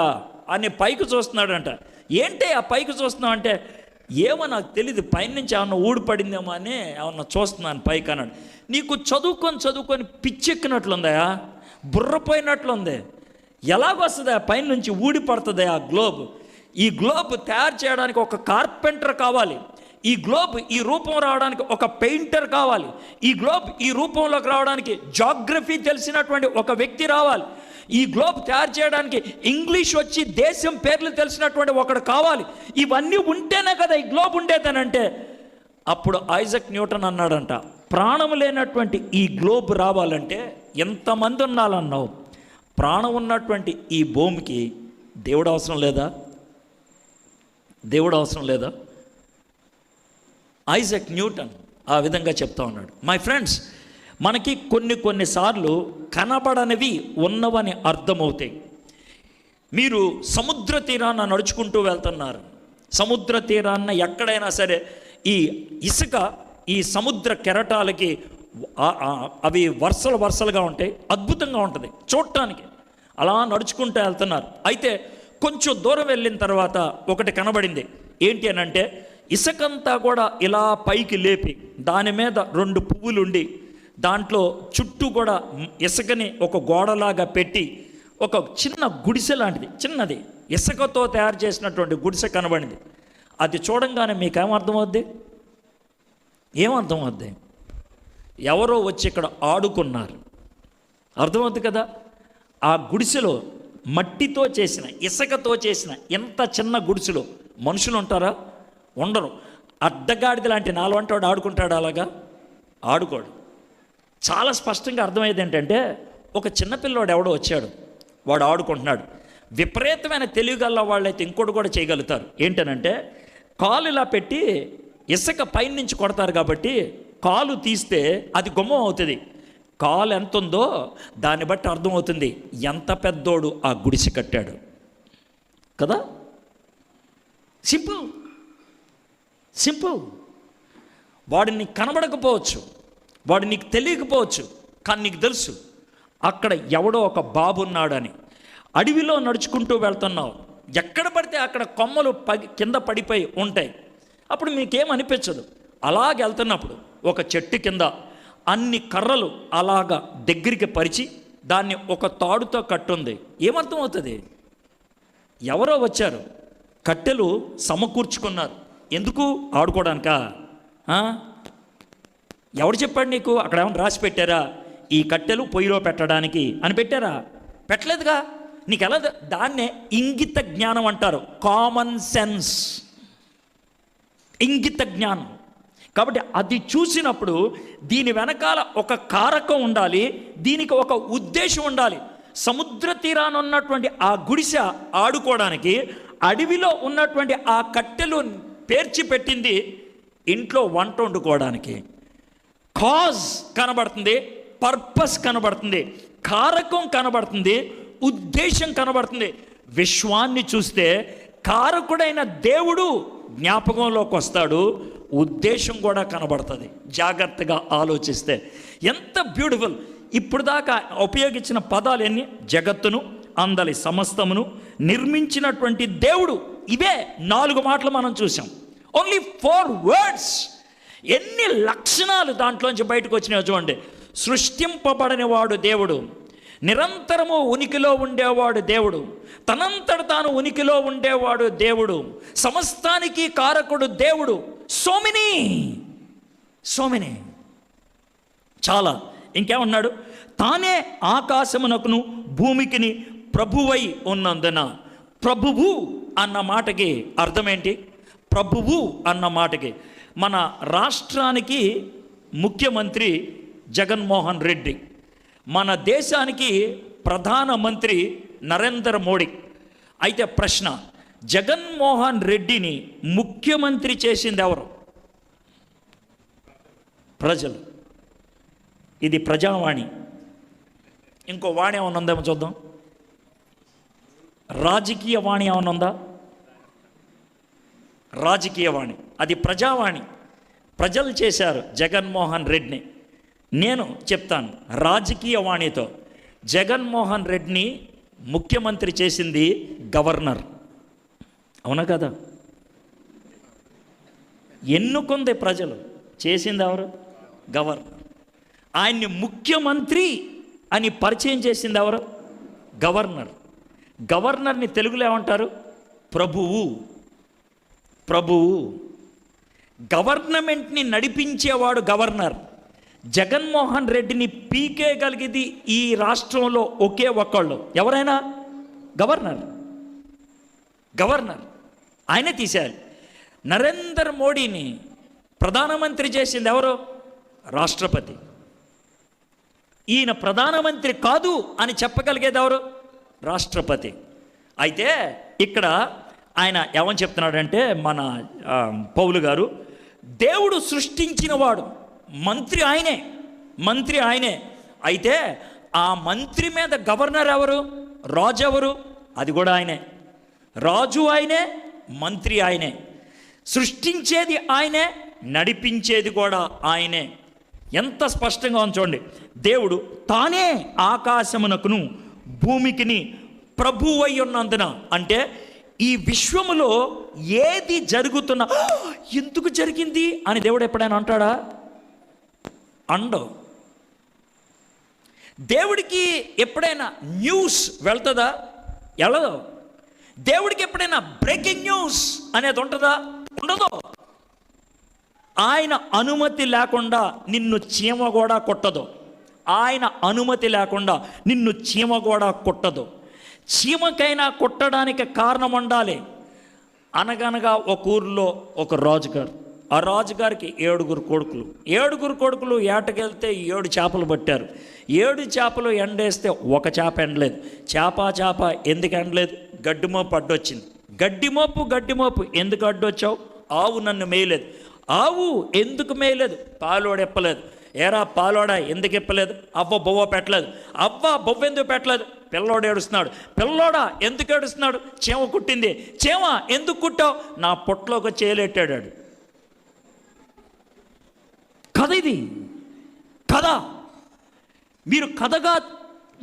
అని పైకి చూస్తున్నాడంట. ఏంటి ఆ పైకి చూస్తున్నావు అంటే, ఏమో నాకు తెలియదు, పైనుంచి ఏమన్నా ఊడిపడిందేమో అని ఏమన్నా చూస్తున్నాను పైకి అన్నాడు. నీకు చదువుకొని పిచ్చెక్కినట్లుందా, బుర్రపోయినట్లుంది, ఎలాగొస్తుందా పైనుంచి ఊడిపడుతుంది ఆ గ్లోబ్? ఈ గ్లోబ్ తయారు చేయడానికి ఒక కార్పెంటర్ కావాలి, ఈ గ్లోబ్ ఈ రూపం రావడానికి ఒక పెయింటర్ కావాలి, ఈ గ్లోబ్ ఈ రూపంలోకి రావడానికి జాగ్రఫీ తెలిసినటువంటి ఒక వ్యక్తి రావాలి, ఈ గ్లోబ్ తయారు చేయడానికి ఇంగ్లీష్ వచ్చి దేశం పేర్లు తెలిసినటువంటి ఒకడు కావాలి. ఇవన్నీ ఉంటేనే కదా ఈ గ్లోబ్ ఉండేదనంటే, అప్పుడు ఐజాక్ న్యూటన్ అన్నాడంట, ప్రాణం లేనటువంటి ఈ గ్లోబ్ రావాలంటే ఎంతమంది ఉండాలన్నావు? ప్రాణం ఉన్నటువంటి ఈ భూమికి దేవుడు అవసరం లేదా? ఐజాక్ న్యూటన్ ఆ విధంగా చెప్తా ఉన్నాడు. మై ఫ్రెండ్స్, మనకి కొన్నిసార్లు కనబడనివి ఉన్నవని అర్థమవుతాయి. మీరు సముద్ర తీరాన నడుచుకుంటూ వెళ్తున్నారు. సముద్ర తీరాన్న ఎక్కడైనా సరే ఈ ఇసుక ఈ సముద్ర కెరటాలకి అవి వరుసలుగా ఉంటాయి, అద్భుతంగా ఉంటుంది చూడటానికి. అలా నడుచుకుంటూ వెళ్తున్నారు. అయితే కొంచెం దూరం వెళ్ళిన తర్వాత ఒకటి కనబడింది. ఏంటి అని అంటే, ఇసుకంతా కూడా ఇలా పైకి లేపి దాని మీద 2 పువ్వులుండి దాంట్లో చుట్టూ కూడా ఇసుకని ఒక గోడలాగా పెట్టి ఒక చిన్న గుడిసె లాంటిది, చిన్నది ఇసుకతో తయారు చేసినటువంటి గుడిసె కనబడింది. అది చూడంగానే మీకేమర్థమవుద్ది? ఏమర్థమవుద్ది? ఎవరో వచ్చి ఇక్కడ ఆడుకున్నారు, అర్థమవుద్ది కదా. ఆ గుడిసెలో మట్టితో చేసిన, ఇసుకతో చేసిన ఎంత చిన్న గుడిసెలో మనుషులు ఉంటారా? ఉండరు. అడ్డగాడిద లాంటి నాలువంటాడు ఆడుకుంటాడు, అలాగా ఆడుకోడు. చాలా స్పష్టంగా అర్థమయ్యేది ఏంటంటే, ఒక చిన్నపిల్లోడు ఎవడో వచ్చాడు, వాడు ఆడుకుంటున్నాడు. విపరీతమైన తెలివిగల వాళ్ళైతే ఇంకోటి కూడా చేయగలుగుతారు. ఏంటనంటే, కాలు ఇలా పెట్టి ఇసుక పైన నుంచి కొడతారు కాబట్టి కాలు తీస్తే అది గుమ్మం అవుతుంది. కాలు ఎంత ఉందో దాన్ని బట్టి అర్థమవుతుంది ఎంత పెద్దోడు ఆ గుడిసె కట్టాడు కదా. Simple simple. వాడు నీకు కనబడకపోవచ్చు, వాడు నీకు తెలియకపోవచ్చు, కానీ నీకు తెలుసు అక్కడ ఎవడో ఒక బాబు ఉన్నాడని. అడవిలో నడుచుకుంటూ వెళ్తున్నావు, ఎక్కడ పడితే అక్కడ కొమ్మలు కింద పడిపోయి ఉంటాయి. అప్పుడు మీకేమనిపించదు. అలాగ వెళ్తున్నప్పుడు ఒక చెట్టు కింద అన్ని కర్రలు అలాగా దగ్గరికి పరిచి దాన్ని ఒక తాడుతో కట్టుంది. ఏమర్థమవుతుంది? ఎవరో వచ్చారు, కట్టెలు సమకూర్చుకున్నారు. ఎందుకు? ఆడుకోవడానికా? ఎవడు చెప్పాడు నీకు? అక్కడ ఏమైనా రాసి పెట్టారా? ఈ కట్టెలు పొయ్యిలో పెట్టడానికి అని పెట్టారా? పెట్టలేదుగా. నీకు ఎలా? దాన్నే ఇంగిత జ్ఞానం అంటారు, కామన్ సెన్స్, ఇంగిత జ్ఞానం. కాబట్టి అది చూసినప్పుడు దీని వెనకాల ఒక కారకం ఉండాలి, దీనికి ఒక ఉద్దేశం ఉండాలి. సముద్ర తీరాన ఉన్నటువంటి ఆ గుడిసె ఆడుకోవడానికి, అడవిలో ఉన్నటువంటి ఆ కట్టెలు పేర్చి పెట్టింది ఇంట్లో వంట వండుకోవడానికి. కాజ్ కనబడుతుంది, పర్పస్ కనబడుతుంది, కారకం కనబడుతుంది, ఉద్దేశం కనబడుతుంది. విశ్వాన్ని చూస్తే కారకుడైన దేవుడు జ్ఞాపకంలోకి వస్తాడు, ఉద్దేశం కూడా కనబడుతుంది. జాగ్రత్తగా ఆలోచిస్తే ఎంత బ్యూటిఫుల్. ఇప్పుడు దాకా ఉపయోగించిన పదాలు ఎన్ని? జగత్తును, అందలి సమస్తమును నిర్మించినటువంటి దేవుడు. ఇవే 4 మాటలు మనం చూసాం. Only 4 words. ఎన్ని లక్షణాలు దాంట్లోంచి బయటకు వచ్చినాయో చూడండి. సృష్టింపబడని వాడు దేవుడు, నిరంతరము ఉనికిలో ఉండేవాడు దేవుడు, తనంతట తాను ఉనికిలో ఉండేవాడు దేవుడు, సమస్తానికి కారకుడు దేవుడు. సో మెనీ చాలా. ఇంకేమన్నాడు? తానే ఆకాశమునకును భూమికిని ప్రభువై ఉన్నందున. ప్రభువు అన్న మాటకి అర్థం ఏంటి? ప్రభువు అన్న మాటకి మన రాష్ట్రానికి ముఖ్యమంత్రి జగన్మోహన్ రెడ్డి, మన దేశానికి ప్రధానమంత్రి నరేంద్ర మోడీ. అయితే ప్రశ్న, జగన్మోహన్ రెడ్డిని ముఖ్యమంత్రి చేసింది ఎవరు? ప్రజలు. ఇది ప్రజావాణి. ఇంకో వాణి ఏమైనా ఉందేమో చూద్దాం. రాజకీయ వాణి ఏమైనా ఉందా? రాజకీయ వాణి, అది ప్రజావాణి. ప్రజలు చేశారు జగన్మోహన్ రెడ్డిని. నేను చెప్తాను, రాజకీయ వాణితో జగన్మోహన్ రెడ్డిని ముఖ్యమంత్రి చేసింది గవర్నర్. అవునా కదా? ఎన్నుకుంది ప్రజలు, చేసింది ఎవరు? గవర్నర్. ఆయన్ని ముఖ్యమంత్రి అని పరిచయం చేసింది ఎవరు? గవర్నర్. గవర్నర్ని తెలుగులో ఏమంటారు? ప్రభువు. ప్రభువు. గవర్నమెంట్ని నడిపించేవాడు గవర్నర్. జగన్మోహన్ రెడ్డిని పీకేయగలిగేది ఈ రాష్ట్రంలో ఒకే ఒక్కళ్ళు, ఎవరైనా? గవర్నర్. గవర్నర్ ఆయనే తీశారు. నరేంద్ర మోడీని ప్రధానమంత్రి చేసింది ఎవరు? రాష్ట్రపతి. ఈయన ప్రధానమంత్రి కాదు అని చెప్పగలిగేది ఎవరు? రాష్ట్రపతి. అయితే ఇక్కడ ఆయన ఏమని చెప్తున్నాడంటే, మన పౌలు గారు, దేవుడు సృష్టించిన వాడు, మంత్రి ఆయనే, మంత్రి ఆయనే. అయితే ఆ మంత్రి మీద గవర్నర్ ఎవరు? రాజు ఎవరు? అది కూడా ఆయనే. రాజు ఆయనే, మంత్రి ఆయనే. సృష్టించేది ఆయనే, నడిపించేది కూడా ఆయనే. ఎంత స్పష్టంగా ఉంది చూడండి. దేవుడు తానే ఆకాశమునకును భూమికిని ప్రభువై ఉన్నందున. అంటే ఈ విశ్వములో ఏది జరుగుతున్నా ఎందుకు జరిగింది అని దేవుడు ఎప్పుడైనా అంటాడా? అండవు. దేవుడికి ఎప్పుడైనా న్యూస్ వెళ్తుందా? వెళ్ళదు. దేవుడికి ఎప్పుడైనా బ్రేకింగ్ న్యూస్ అనేది ఉంటుందా? ఉండదు. ఆయన అనుమతి లేకుండా నిన్ను చీమ కూడా కొట్టదు. ఆయన అనుమతి లేకుండా నిన్ను చీమ కూడా కొట్టదు. చీమకైనా కొట్టడానికి కారణం ఉండాలి. అనగనగా ఒక ఊర్లో ఒక రాజుగారు, ఆ రాజుగారికి 7 కొడుకులు. 7 కొడుకులు ఏటకెళ్తే 7 చేపలు పట్టారు. 7 చేపలు ఎండేస్తే ఒక చేప ఎండలేదు. చేప ఎందుకు ఎండలేదు? గడ్డిమోపు అడ్డొచ్చింది. గడ్డిమోపు ఎందుకు అడ్డొచ్చావు? ఆవు నన్ను మేయలేదు. ఆవు ఎందుకు మేయలేదు? పాలోడు ఎప్పలేదు. ఏరా పాలోడా ఎందుకు ఇప్పలేదు? అవ్వ బొవ్వ పెట్టలేదు. అవ్వ బొవ్వ ఎందుకు పెట్టలేదు? పిల్లోడు ఏడుస్తున్నాడు. పిల్లోడా ఎందుకు ఏడుస్తున్నాడు? చీమ కుట్టింది. చీమ ఎందుకు కుట్టావు? నా పొట్టలోకి చేయలేట్టాడు. కథ ఇది, కథ. మీరు కథగా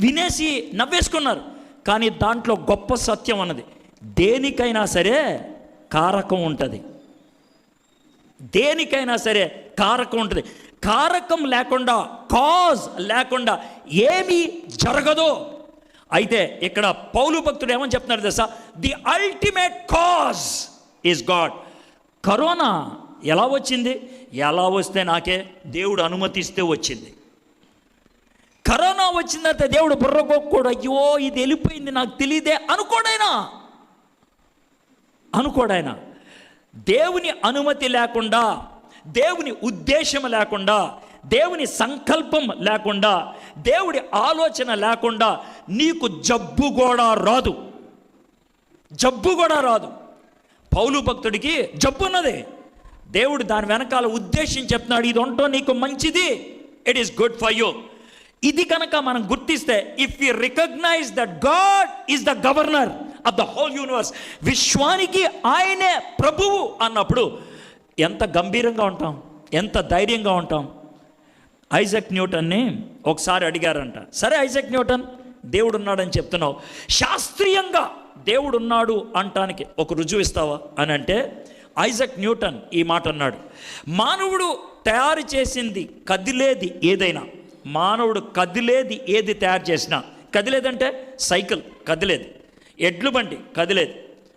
వినేసి నవ్వేసుకున్నారు. కానీ దాంట్లో గొప్ప సత్యం అన్నది, దేనికైనా సరే కారకం ఉంటుంది. దేనికైనా సరే కారకం ఉంటుంది. కారకం లేకుండా, కాజ్ లేకుండా ఏమీ జరగదు. అయితే ఇక్కడ పౌలు భక్తుడు ఏమని చెప్తున్నారు తెలుసా? The ultimate cause is God. Corona ఎలా వచ్చింది? ఎలా వస్తే నాకే? దేవుడు అనుమతిస్తే వచ్చింది. కరోనా వచ్చిందంటే దేవుడు బుర్రగొక్కడు, అయ్యో ఇది వెళ్ళిపోయింది నాకు తెలియదే అనుకోడాయన. దేవుని అనుమతి లేకుండా, దేవుని ఉద్దేశం లేకుండా, దేవుని సంకల్పం లేకుండా, దేవుడి ఆలోచన లేకుండా నీకు జబ్బు కూడా రాదు. పౌలు భక్తుడికి జబ్బు ఉన్నది. దేవుడు దాని వెనకాల ఉద్దేశం చెప్తున్నాడు, ఇది ఉంటో నీకు మంచిది, it is good for you. ఇది కనుక మనం గుర్తిస్తే, if you recognise that God is the governor of the whole universe, విశ్వానికి ఆయనే ప్రభువు అన్నప్పుడు ఎంత గంభీరంగా ఉంటాం, ఎంత ధైర్యంగా ఉంటాం. ఐజాక్ న్యూటన్ని ఒకసారి అడిగారంట, సరే ఐజాక్ న్యూటన్ దేవుడు ఉన్నాడని చెప్తున్నావు, శాస్త్రీయంగా దేవుడు ఉన్నాడు అంటానికి ఒక రుజువు ఇస్తావా అని అంటే, ఐజాక్ న్యూటన్ ఈ మాట అన్నాడు, మానవుడు తయారు చేసింది కదిలేది ఏదైనా, మానవుడు కదిలేది ఏది తయారు చేసినా, కదిలేదంటే సైకిల్ కదిలేది, ఎడ్లు బండి కదిలేది,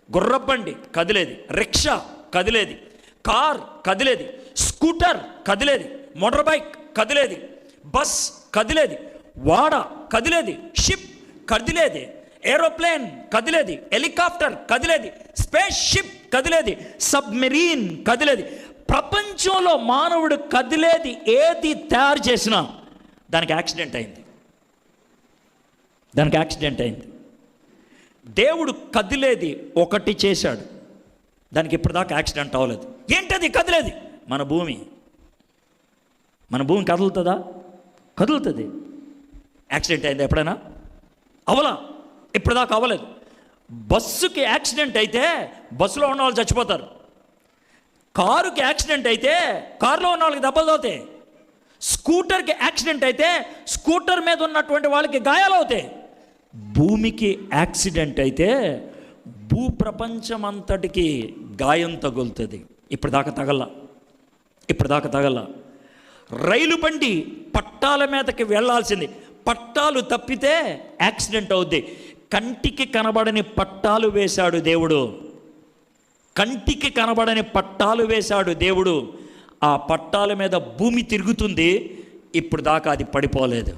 గుర్రబండి కదిలేది, రిక్షా కదిలేది, కార్ కదిలేది, స్కూటర్ కదిలేది, మోటార్ బైక్ కదిలేది, బస్ కదిలేది, వాడ కదిలేది, షిప్ కదిలేది, ఏరోప్లేన్ కదిలేది, హెలికాప్టర్ కదిలేది, స్పేస్ షిప్ కదిలేది, సబ్మెరీన్ కదిలేది. ప్రపంచంలో మానవుడు కదిలేది ఏది తయారు చేసినా దానికి యాక్సిడెంట్ అయింది. దేవుడు కదిలేది ఒకటి చేశాడు, దానికి ఇప్పటిదాకా యాక్సిడెంట్ అవ్వలేదు. ఏంటది కదిలేది? మన భూమి కదులుతుందా? కదులుతుంది. యాక్సిడెంట్ అయింది ఎప్పుడైనా? అవలా, ఇప్పటిదాకా అవ్వలేదు. బస్సుకి యాక్సిడెంట్ అయితే బస్సులో ఉన్న వాళ్ళు చచ్చిపోతారు. కారుకి యాక్సిడెంట్ అయితే కారులో ఉన్న వాళ్ళకి దెబ్బలు అవుతాయి. స్కూటర్కి యాక్సిడెంట్ అయితే స్కూటర్ మీద ఉన్నటువంటి వాళ్ళకి గాయాలు అవుతాయి. భూమికి యాక్సిడెంట్ అయితే భూప్రపంచమంతటికి గాయం తగులుతుంది. ఇప్పటిదాకా తగల. రైలు బండి పట్టాల మీదకి వెళ్ళాల్సింది, పట్టాలు తప్పితే యాక్సిడెంట్ అవుద్ది. కంటికి కనబడని పట్టాలు వేశాడు దేవుడు. ఆ పట్టాల మీద భూమి తిరుగుతుంది. ఇప్పుడు దాకా అది పడిపోలేదు.